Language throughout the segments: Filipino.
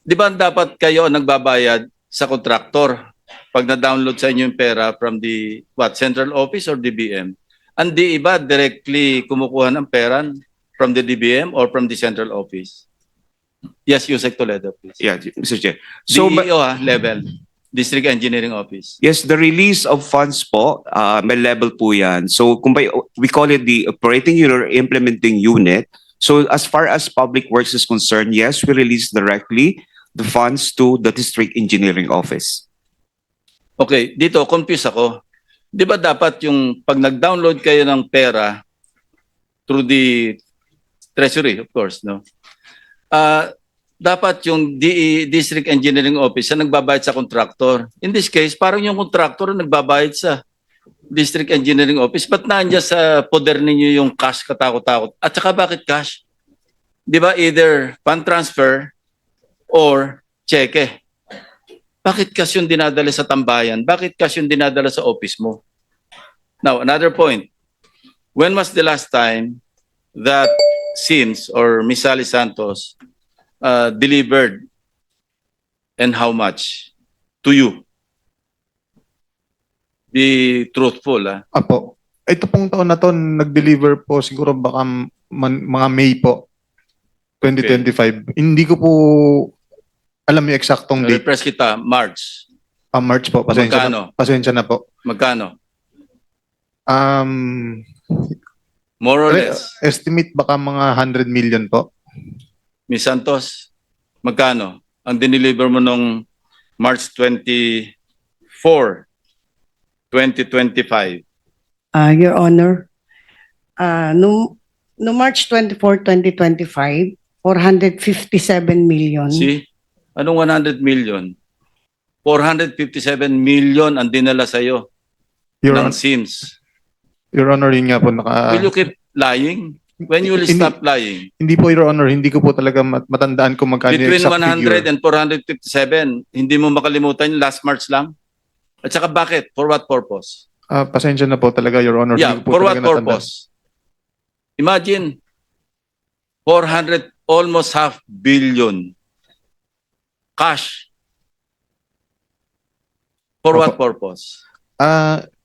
Di ba dapat kayo ang nagbabayad sa kontraktor pag na-download sa inyo yung pera from the central office or DBM? Ang di iba directly kumukuha ng pera from the DBM or from the central office? Yes, Yusek Toledo, please. Yeah, Mr. Chair. So, DEO level, District Engineering Office. yes, the release of funds po, may level po yan. So, we call it the operating unit or implementing unit. So, as far as public works is concerned, yes, we release directly the funds to the district engineering office. Okay, dito confused ako. Di ba dapat yung pag nag-download kayo ng pera through the treasury, of course, no? Dapat yung District Engineering Office ang nagbabayad sa contractor. In this case, parang yung contractor ang nagbabayad sa District Engineering Office. Ba't nandiyan sa poder ninyo yung cash katakot-takot? At saka bakit cash? Di ba either fund transfer or cheque? Bakit cash yung dinadala sa tambayan? Bakit cash yung dinadala sa office mo? Now, another point. When was the last time that Sims or Miss Sally Santos delivered and how much to you? Be truthful, ah. Apo. Ito pong taon na to, nag-deliver po siguro baka mga May po, 2025. Hindi ko po alam yung eksaktong date. Repress kita, March. March po, pasensya Magkano? na, pasensya na po. Magkano? More More or less. estimate baka mga 100 million po. Miss Santos, magkano ang dineliver mo nung March 24, 2025? Your Honor, no March 24, 2025, 457 million. See? Anong 100 million? 457 million ang dinala sa'yo ng Sims. Your Honor, yun nga po naka... Will you keep lying? When you will stop lying? Hindi po, Your Honor, hindi ko po talaga matandaan kung magkano yung Between exact 100 figure. and 457, hindi mo makalimutan yung last March lang? At saka bakit? For what purpose? Pasensya na po talaga, Your Honor. Yeah, Hindi ko po for what talaga natandaan. purpose? Imagine, 400, almost half billion cash. For what purpose?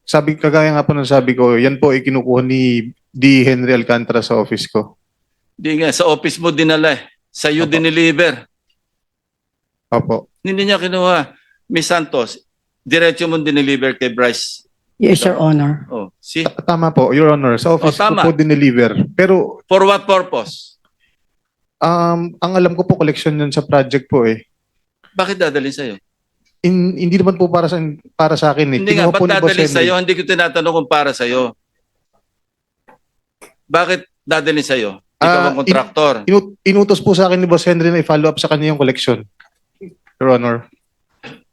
Kagaya nga po ng sabi ko, yan po ay kinukuha ni D. Henry Alcantara sa office ko. Di nga, sa office mo dinala eh. Sa iyo Opo. dineliver. Opo. Hindi niya kinuha. Miss Santos, diretso mo dineliver kay Bryce. Yes, Your Honor. Oh, see? Tama po, Your Honor. Sa office tama. ko po dineliver. Pero For what purpose? ang alam ko po, collection yun sa project po eh. Bakit dadalhin sa'yo? Hindi naman po para sa akin eh. Hindi nga, Kinuha po ba't ni Boss dadalhin Henry. sa'yo? Hindi ko tinatanong kung para sa'yo. Bakit dadalhin sa'yo? Ikaw ang kontraktor. Inutos po sa akin ni Boss Henry na i-follow up sa kanya yung collection. Your Honor.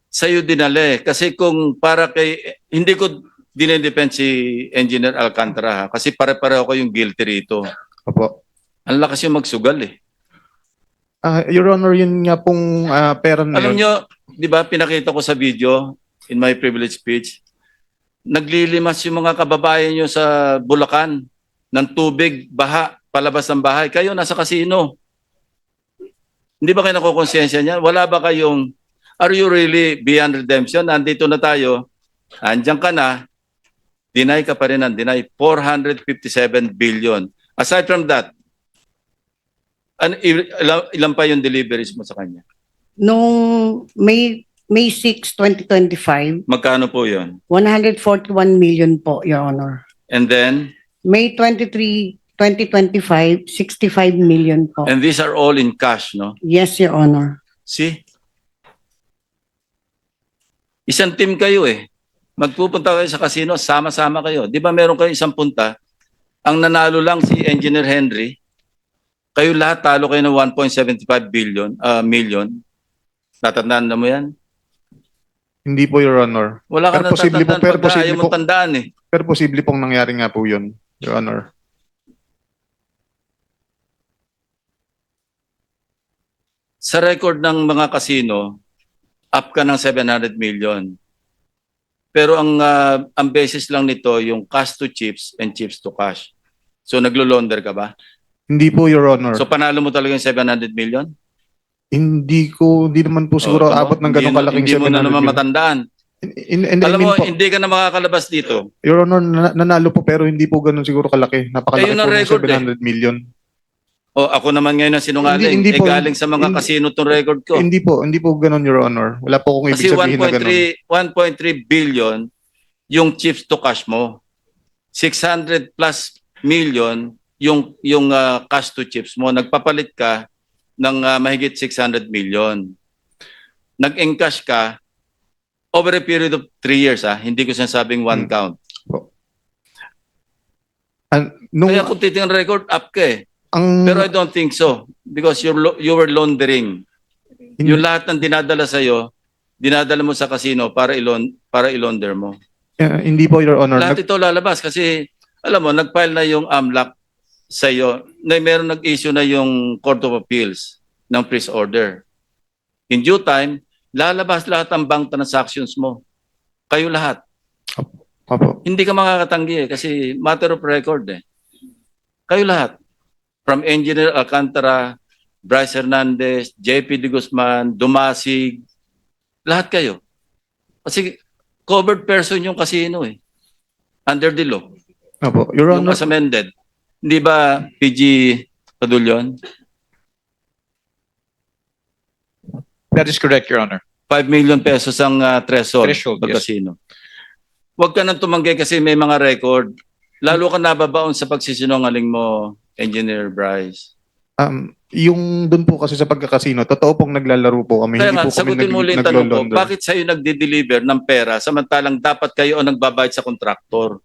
Sa'yo dinali. Kasi kung para kay... Hindi ko dinedepend si Engineer Alcantara ha? Kasi pare-pareho ko yung guilty rito. Opo. Ang lakas yung magsugal eh. Your Honor, yun nga pong pera na Alam yun. nyo, di ba pinakita ko sa video in my privilege speech, naglilimas yung mga kababayan nyo sa Bulacan ng tubig, baha, palabas ng bahay. Kayo nasa kasino. Hindi ba kayo nakukonsensya niyan? Wala ba kayong, are you really beyond redemption? Nandito na tayo, andyan ka na, deny ka pa rin ng deny, 457 billion. Aside from that, ilan pa yung deliveries mo sa kanya? Noong May 6, 2025, Magkano po yun? 141 million po, Your Honor. And then, May 23, 2025, 65 million po. and these are all in cash, no? Yes, Your Honor. See? Isang team kayo eh. Magpupunta kayo sa casino, sama-sama kayo. Di ba meron kayo isang punta? Ang nanalo lang si Engineer Henry. Kayo lahat talo kayo ng 1.75 million. Tatandaan na mo yan? Hindi po, Your Honor. Wala ka Pero na posible po, tatandaan pero pagka posible ayaw po. mong tandaan eh. Pero posible pong nangyari nga po yun, Your Honor. Sa record ng mga casino, up ka ng 700 million. Pero ang basis lang nito yung cash to chips and chips to cash. So naglo-launder ka ba? Hindi po, Your Honor. So panalo mo talaga yung 700 million? Hindi naman po siguro tama, abot ng ganong kalaking Hindi mo na 700 naman million. matandaan. I Alam mean mo, po, hindi ka na makakalabas dito. Your Honor, nanalo po pero hindi po ganun siguro kalaki. Napakalaki Yun ang po ng record 700 million. O ako naman ngayon ang sinungaling. Hindi po, galing sa mga hindi- casino tong record ko. Hindi po ganun, Your Honor. Wala po akong ibig Kasi sabihin na ganun. 1.3 billion yung chips to cash mo. 600 plus million yung cash to chips mo. Nagpapalit ka ng mahigit 600 million. Nag-encash ka over a period of 3 years. Hindi ko sinasabing one count. Nung, Kaya kung titingnan record, up ka eh. ang, Pero I don't think so. Because you were laundering. Yung lahat ng dinadala sa'yo, dinadala mo sa casino para ilonder mo. hindi po, Your Honor. Lahat ito lalabas kasi, alam mo, nag-file na yung AMLAC sa'yo, na meron nag-issue na yung Court of Appeals ng freeze order. In due time, lalabas lahat ang bank transactions mo. Kayo lahat. Opo. Hindi ka makakatanggi kasi matter of record eh. Kayo lahat. From Engineer Alcantara, Bryce Hernandez, JP De Guzman, Dumasig, lahat kayo. Kasi covered person yung casino eh. Under the law. Opo. Your Yung Honor, as amended. Hindi ba PG Padulyon? That is correct, Your Honor. 5 million pesos ang threshold Threshold, pag yes. casino. Huwag ka nang tumanggi kasi may mga record. Lalo ka nababaon sa pagsisinungaling mo, Engineer Bryce. yung dun po kasi sa pagkakasino, totoo pong naglalaro po kami. Kaya Hindi nga, po kami sagutin mo ulit yung tanong ko, naglo-launder. bakit sa'yo nagde-deliver ng pera samantalang dapat kayo ang nagbabayad sa kontraktor?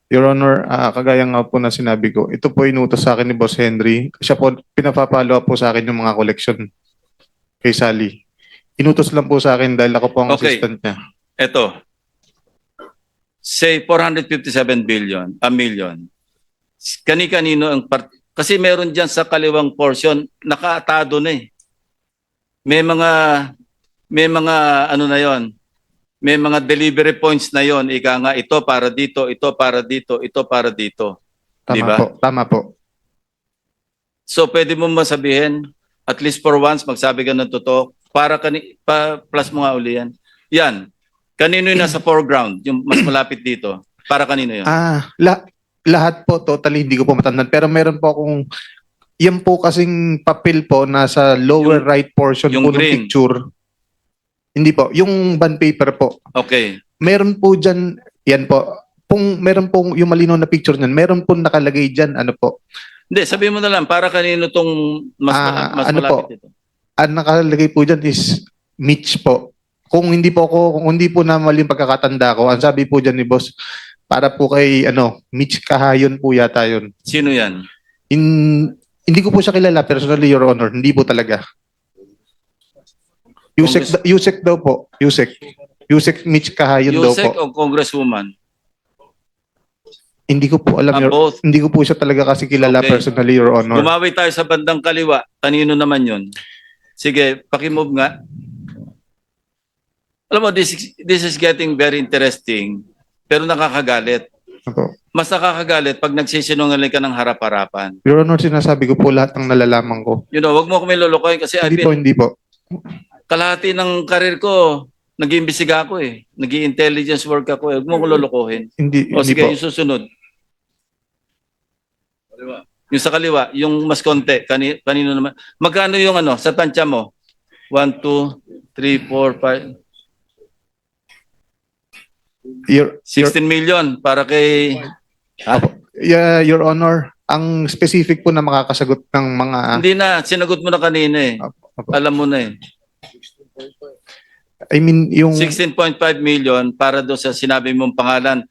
Your Honor, kagaya nga po na sinabi ko, ito po inutos sa akin ni Boss Henry. Siya po, pinapapalo po sa akin yung mga collection kay Sally. Inutos lang po sa akin dahil ako po ang Okay. assistant niya. Eto, say 457 million. Kani-kanino ang kasi meron diyan sa kaliwang portion nakaatado na eh. May mga ano na 'yon. May mga delivery points na 'yon. Ika nga ito para dito, ito para dito, ito para dito. Tama Di ba? po, tama po. So pwede mo masabihin at least for once magsabi ka ng totoo para plus mo nga uli yan. Yan. Kanino yung nasa foreground, yung mas malapit dito? Para kanino yun? Lahat po, totally, hindi ko po matandaan. Pero meron po akong, yan po kasing papel po nasa lower Yung- right portion yung po ng green. picture. Hindi po, yung bond paper po. Okay. Meron po dyan, yan po, meron pong yung malinaw na picture niyan, meron po nakalagay dyan, ano po, Hindi, sabihin mo na lang, para kanino tong mas ano malapit po? dito? ang nakalagay po dyan is Mitch po. Kung hindi po na maling pagkakatanda ko, ang sabi po dyan ni boss, para po kay Mitch Kahayon po yata yun. Sino yan? Hindi ko po siya kilala personally, Your Honor. Hindi po talaga. Yusek daw po. Yusek Mitch Kahayon daw Yusek po. o Congresswoman? Hindi ko po alam, Both. hindi ko po siya talaga kasi kilala Okay. personally, Your Honor. Gumawi tayo sa bandang kaliwa. Kanino naman yun? Sige, pakimove nga. Alam mo, this is getting very interesting, pero nakakagalit. Opo. Mas nakakagalit pag nagsisinungaling ka ng harap-harapan. Your Honor, sinasabi ko po lahat ng nalalaman ko. You know, wag mo kami lulukoyin kasi Hindi po. kalahati ng karir ko, nag-iimbestiga ako eh. Nag-i-intelligence work ako eh. Huwag mo ko lulukohin. Hindi O sige, po. yung susunod. Yung sa kaliwa, yung mas konti, kanino naman. Magkano yung sa tansya mo? 1, 2, 3, 4, 5, Your, 16 million para kay... Your Honor, ang specific po na makakasagot ng mga... Hindi na, sinagot mo na kanina eh. Opo. Alam mo na eh. I mean, yung... 16.5 million para doon sa sinabi mong pangalan.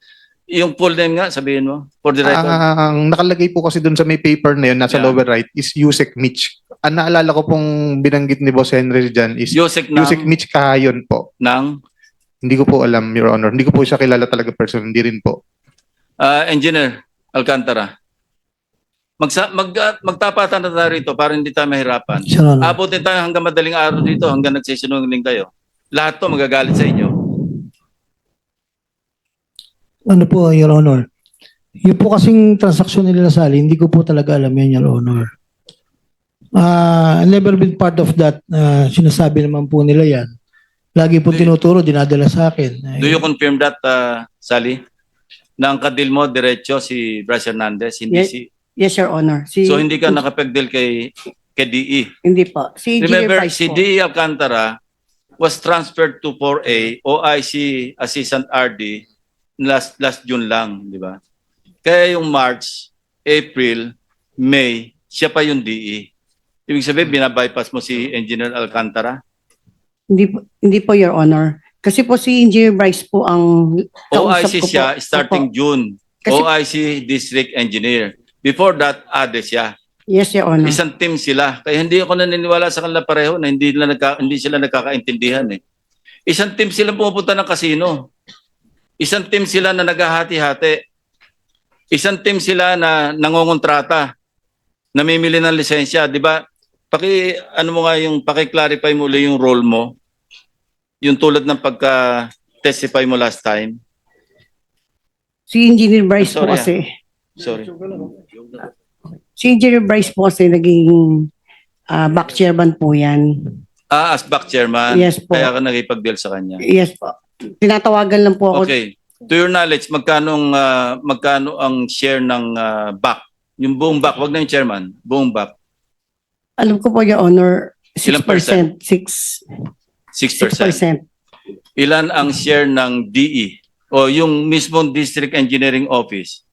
Yung full name nga, sabihin mo, for the record. Ang nakalagay po kasi doon sa may paper na yun, nasa Yeah. lower right, is Yusek Mitch. Ang naalala ko pong binanggit ni Boss Henry dyan is Yusek Yusek Mitch Kahayon po. ng Hindi ko po alam, Your Honor. Hindi ko po siya kilala talaga person. Hindi rin po. Engineer Alcantara. Magtapatan na tayo rito para hindi tayo mahirapan. Your Honor. Abutin tayo hanggang madaling araw dito, hanggang nagsisinungaling kayo. Lahat to magagalit sa inyo. Ano po, Your Honor? Yung po kasing transaksyon nila Sally, hindi ko po talaga alam yan, Your Honor. Never been part of that. Sinasabi naman po nila yan. Lagi po tinuturo, dinadala sa akin. Do you confirm that, Sally? Na ang kadil mo, diretso si Bryce Hernandez, hindi Yes. si... Yes, Your Honor. So hindi ka nakapagdil kay DE. Hindi po. Si Engineer Remember, Bryce si po. DE Alcantara was transferred to 4A, OIC Assistant RD, last June lang, di ba? Kaya yung March, April, May, siya pa yung DE. Ibig sabihin, binabypass mo si Engineer Alcantara? Hindi po, Your Honor. Kasi po si Engineer Bryce po ang kausap OIC ko siya po. starting Opo. June. Kasi- OIC District Engineer. Before that, ADE siya. Yes, Your Honor. Isang team sila. Kaya hindi ako naniniwala sa kanila pareho na hindi sila nagkakaintindihan eh. Isang team sila pumupunta ng kasino. Isang team sila na naghahati-hati. Isang team sila na nangongontrata. Namimili ng lisensya, 'di ba? Paki-clarify mo ulit yung role mo. Yung tulad ng pagka-testify mo last time. Si Engineer Bryce po Sorry, kasi. Sorry. Si Engineer Bryce po kasi naging back chairman po yan. As back chairman. Yes po. Kaya ka nakipag-deal sa kanya. Yes po. Tinatawagan lang po ako. Okay. To your knowledge, magkano ang share ng back? Yung buong back, wag na yung chairman, buong back. Alam ko po, Your Honor, 6%. Ilang percent? 6%. 6%. Ilan ang share ng DE o yung mismong District Engineering Office?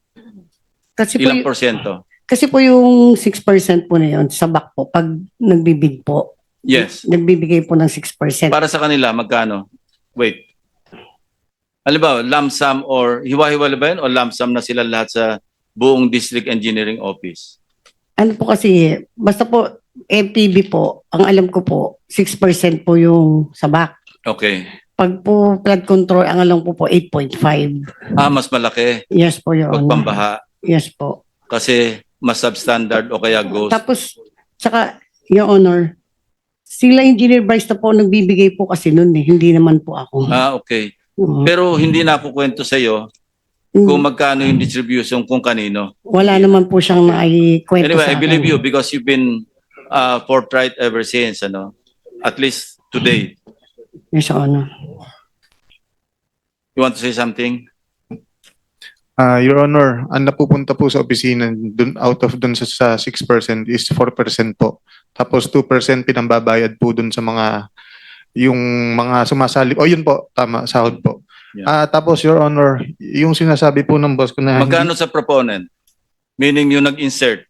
Kasi po, Ilang porsyento? kasi po yung 6% po na yun sa back po, pag nagbibid po, Yes. nagbibigay po ng 6%. Para sa kanila, magkano? Wait. Alam ba, lump sum or hiwa-hiwala ba yun o lump sum na sila lahat sa buong District Engineering Office? Ano po kasi, basta po, MPB po, ang alam ko po, 6% po yung sa back. Okay. Pag po flood control, ang alam ko po, 8.5. Mas malaki Yes po, Your pag Honor. pambaha Yes po. kasi mas substandard o kaya ghost. Tapos, saka, Your Honor, sila Engineer Bryce na po nagbibigay po kasi nun eh, hindi naman po ako. Okay. Oo. Pero hindi na ako kwento sa iyo kung magkano yung distribution kung kanino. Wala naman po siyang naikwento Anyway, sa I believe akin. you because you've been forthright ever since, at least today. Yes, Your Honor. You want to say something? Your Honor, ang napupunta po sa opisina dun, out of dun sa 6% is 4% po. Tapos 2% pinambabayad po dun sa yung mga sumasali. O yun po, tama, sahod po. Yeah. Tapos Your Honor, yung sinasabi po ng boss ko na Magkano sa proponent? Meaning yung nag-insert.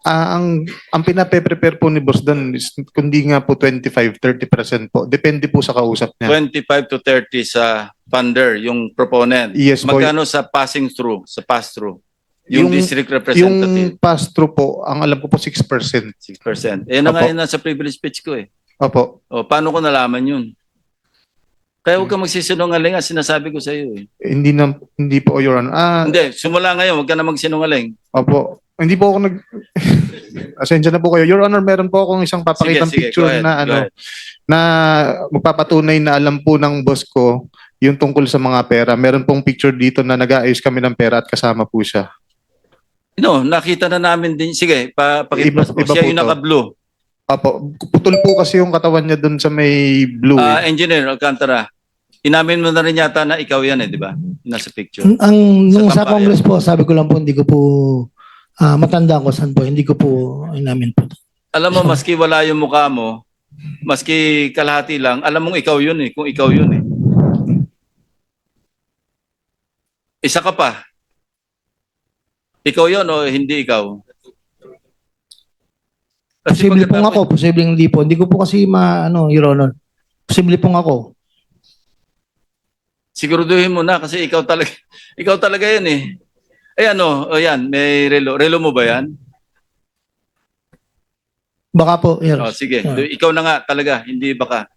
ang pinape-prepare po ni boss doon is kundi nga po 25-30% po. Depende po sa kausap niya. 25 to 30 sa funder, yung proponent. Yes po. Magkano sa passing through, sa pass-through? Yung district Yung representative, pass-through po, ang alam ko po 6%. 6%. Eh, na nga Opo. yun nasa privilege speech ko eh. Opo. O, paano ko nalaman yun? Kaya huwag ka magsisinungaling, sinasabi ko sa iyo eh. Hindi po, Your Honor. Hindi, simula ngayon, huwag ka na magsinungaling. Opo. Hindi po ako Asensya na po kayo. Your Honor, meron po akong isang papakitang Sige, picture go ahead, na go ahead. na magpapatunay na alam po ng boss ko yung tungkol sa mga pera. Meron pong picture dito na nag-aayos kami ng pera at kasama po siya. No, nakita na namin din. Sige, pakiplas mo. Iba Siya po yung to. naka-blue. Opo. Putol po kasi yung katawan niya doon sa may blue. Engineer Alcantara, inamin mo na rin yata na ikaw yan eh, di ba? Nasa picture. Nung sa Tambayan. Congress po, sabi ko lang po, hindi ko po matanda ko saan po, hindi ko po inamin po. Alam mo, maski wala yung mukha mo, maski kalahati lang, alam mong ikaw yun eh, kung ikaw yun eh. Isa ka pa. Ikaw yun o hindi ikaw? Kasi Posible pong pagkatapos- ako, posible hindi po. Hindi ko po kasi Your Honor. Posible pong ako. Siguraduhin mo na kasi ikaw talaga yan eh. Eh ayan, may relo. Relo mo ba yan? Baka po, Your Sige, ikaw na nga talaga, hindi baka.